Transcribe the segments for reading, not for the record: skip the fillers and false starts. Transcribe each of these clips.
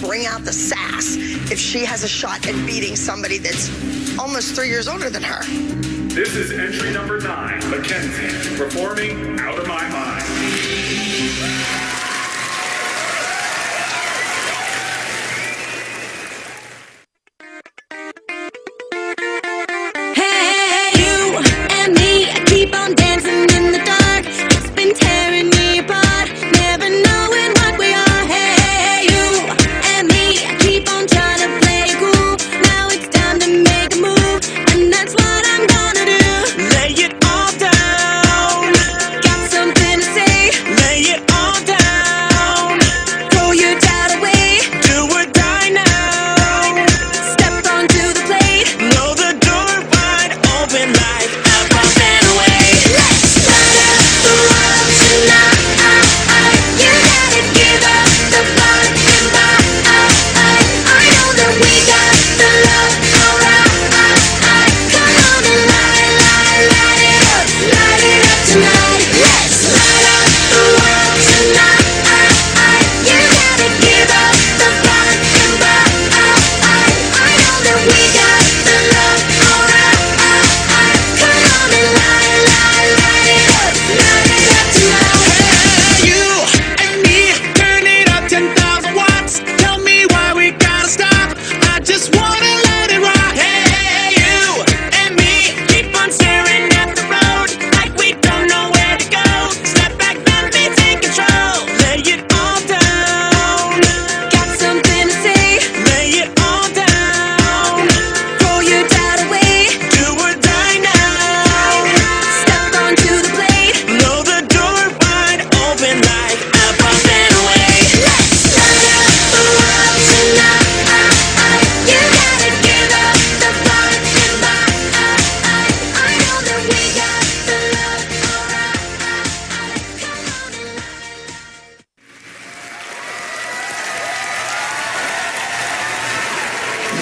bring out the sass if she has a shot at beating somebody that's almost 3 years older than her. This is entry number 9, Mackenzie, performing Out of My Mind.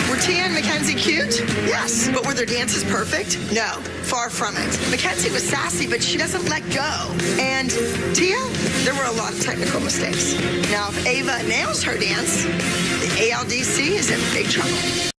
Were Tia and Mackenzie cute? Yes. But were their dances perfect? No, far from it. Mackenzie was sassy, but she doesn't let go. And Tia, there were a lot of technical mistakes. Now, if Ava nails her dance, the ALDC is in big trouble.